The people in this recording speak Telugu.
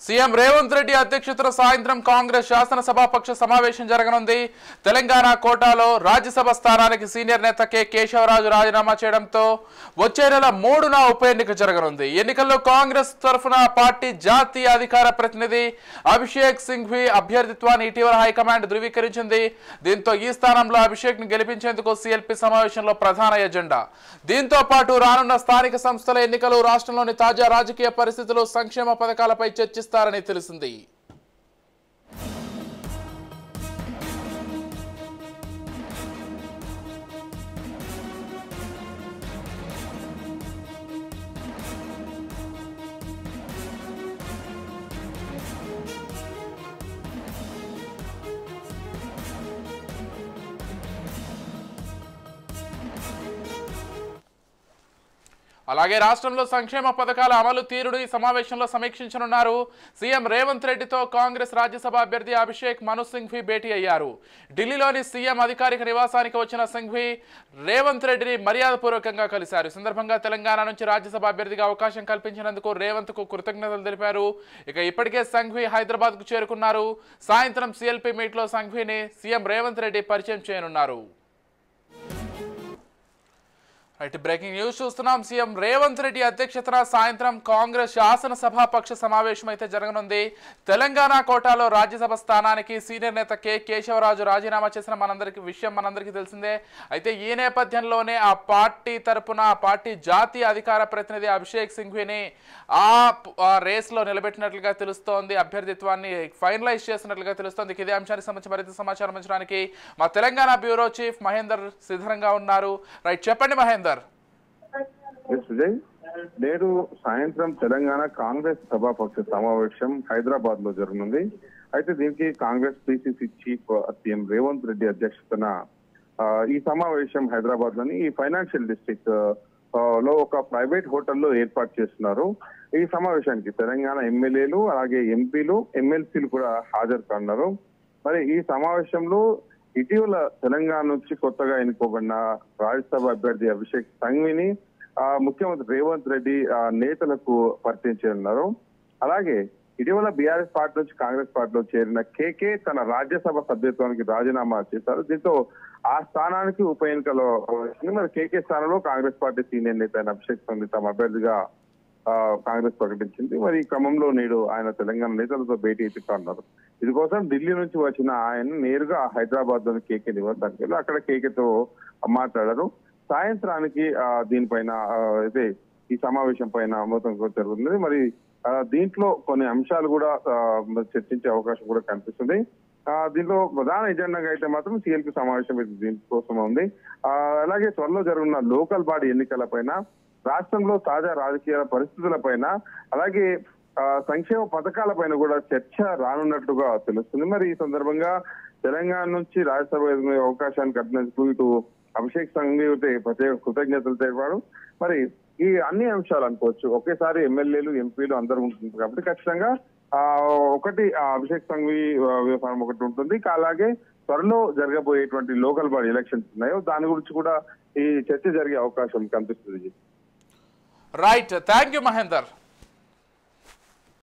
సీఎం రేవంత్ రెడ్డి అధ్యక్షతన సాయంత్రం కాంగ్రెస్ శాసనసభాపక్ష సమావేశం జరగనుంది. తెలంగాణ కోటాలో రాజ్యసభ స్థానానికి సీనియర్ నేత కె కేశవరాజు రాజీనామా చేయడంతో వచ్చే నెల 3న ఉప ఎన్నిక జరగనుంది. ఎన్నికల్లో కాంగ్రెస్ తరఫున పార్టీ జాతీయ అధికార ప్రతినిధి అభిషేక్ సింఘ్వి అభ్యర్థిత్వాన్ని ఇటీవల హైకమాండ్ ధృవీకరించింది. దీంతో ఈ స్థానంలో అభిషేక్ ను గెలిపించేందుకు సిఎల్పి సమావేశంలో ప్రధాన ఎజెండా. దీంతో పాటు రానున్న స్థానిక సంస్థల ఎన్నికలు, రాష్ట్రంలోని తాజా రాజకీయ పరిస్థితులు, సంక్షేమ పథకాలపై చర్చిస్తారని తెలిసింది. అలాగే రాష్ట్రంలో సంక్షేమ పథకాల అమలు తీరును ఈ సమావేశంలో సమీక్షించనున్నారు. సీఎం రేవంత్ రెడ్డితో కాంగ్రెస్ రాజ్యసభ అభ్యర్థి అభిషేక్ మను సింఘ్వి భేటీ అయ్యారు. ఢిల్లీలోని సీఎం అధికారిక నివాసానికి వచ్చిన సింఘ్వి రేవంత్ రెడ్డిని మర్యాదపూర్వకంగా కలిశారు. ఈ సందర్భంగా తెలంగాణ నుంచి రాజ్యసభ అభ్యర్థిగా అవకాశం కల్పించినందుకు రేవంత్ కు కృతజ్ఞతలు తెలిపారు. ఇక ఇప్పటికే సింఘ్వి హైదరాబాద్ కు చేరుకున్నారు. సాయంత్రం సిఎల్పి మీట్ లో సింఘ్విని సీఎం రేవంత్ రెడ్డి పరిచయం చేయనున్నారు. బ్రేకింగ్ న్యూస్ చూస్తున్నాం. సీఎం రేవంత్ రెడ్డి అధ్యక్షతన సాయంత్రం కాంగ్రెస్ శాసనసభాపక్ష సమావేశం అయితే జరగనుంది. తెలంగాణ కోటాలో రాజ్యసభ స్థానానికి సీనియర్ నేత కె కేశవరాజు రాజీనామా చేసిన మనందరికీ తెలిసిందే. అయితే ఈ నేపథ్యంలోనే ఆ పార్టీ తరపున ఆ పార్టీ జాతీయ అధికార ప్రతినిధి అభిషేక్ సింఘ్విని ఆ రేస్లో నిలబెట్టినట్లుగా తెలుస్తోంది. అభ్యర్థిత్వాన్ని ఫైనలైజ్ చేసినట్లుగా తెలుస్తోంది. ఇదే అంశానికి సంబంధించి మరింత సమాచారం అందించడానికి మా తెలంగాణ బ్యూరో చీఫ్ మహేందర్ సిద్ధంగా ఉన్నారు. చెప్పండి మహేందర్. సుజయ్, నేడు సాయంత్రం తెలంగాణ కాంగ్రెస్ సభాపక్ష సమావేశం హైదరాబాద్ లో జరగనుంది. అయితే దీనికి Congress PCC chief CM Revanth Reddy అధ్యక్షతన ఈ సమావేశం హైదరాబాద్ లోని ఈ ఫైనాన్షియల్ డిస్ట్రిక్ట్ లో ఒక ప్రైవేట్ హోటల్లో ఏర్పాటు చేస్తున్నారు. ఈ సమావేశానికి తెలంగాణ ఎమ్మెల్యేలు, అలాగే ఎంపీలు, ఎమ్మెల్సీలు కూడా హాజరు కానున్నారు. మరి ఈ సమావేశంలో ఇటీవల తెలంగాణ నుంచి కొత్తగా ఎన్నుకోబడిన రాజ్యసభ అభ్యర్థి అభిషేక్ సింఘ్విని ముఖ్యమంత్రి రేవంత్ రెడ్డి నేతలకు పరిచయం చేయనున్నారు. అలాగే ఇటీవల బీఆర్ఎస్ పార్టీ నుంచి కాంగ్రెస్ పార్టీలో చేరిన కేకే తన రాజ్యసభ సభ్యత్వానికి రాజీనామా చేశారు. దీంతో ఆ స్థానానికి ఉప ఎన్నికలో వచ్చింది. మరి కేకే స్థానంలో కాంగ్రెస్ పార్టీ సీనియర్ నేత అయిన అభిషేక్ సింఘ్వి తమ అభ్యర్థిగా కాంగ్రెస్ ప్రకటించింది. మరి ఈ క్రమంలో నేడు ఆయన తెలంగాణ నేతలతో భేటీ అవుతున్నారు. ఇందుకోసం ఢిల్లీ నుంచి వచ్చిన ఆయన నేరుగా హైదరాబాద్ లోని కేకే నివాసానికి వెళ్ళి అక్కడ కేకేతో మాట్లాడారు. సాయంత్రానికి దీనిపైన అయితే ఈ సమావేశం పైన మొత్తం జరుగుతుంది. మరి దీంట్లో కొన్ని అంశాలు కూడా చర్చించే అవకాశం కూడా కనిపిస్తుంది. దీంట్లో ప్రధాన ఎజెండాగా అయితే మాత్రం సిఎల్పి సమావేశం దీనికోసం ఉంది. అలాగే త్వరలో జరుగుతున్న లోకల్ బాడీ ఎన్నికల పైన, రాష్ట్రంలో తాజా రాజకీయ పరిస్థితుల పైన, అలాగే సంక్షేమ పథకాల పైన కూడా చర్చ రానున్నట్లుగా తెలుస్తుంది. మరి ఈ సందర్భంగా తెలంగాణ నుంచి రాజ్యసభ అవకాశాన్ని కట్టినందుకు ఇటు అభిషేక్ సింఘ్వి ప్రత్యేక కృతజ్ఞతలు తెలిపారు. మరి ఈ అన్ని అంశాలు అనుకోవచ్చు, ఒకేసారి ఎమ్మెల్యేలు, ఎంపీలు అందరూ ఉంటుంది కాబట్టి ఖచ్చితంగా ఒకటి అభిషేక్ సింఘ్వి వ్యవహారం ఒకటి ఉంటుంది. అలాగే త్వరలో జరగబోయేటువంటి లోకల్ బాడీ ఎలక్షన్స్ ఉన్నాయో దాని గురించి కూడా ఈ చర్చ జరిగే అవకాశం కనిపిస్తుంది. Right, thank you Mahender.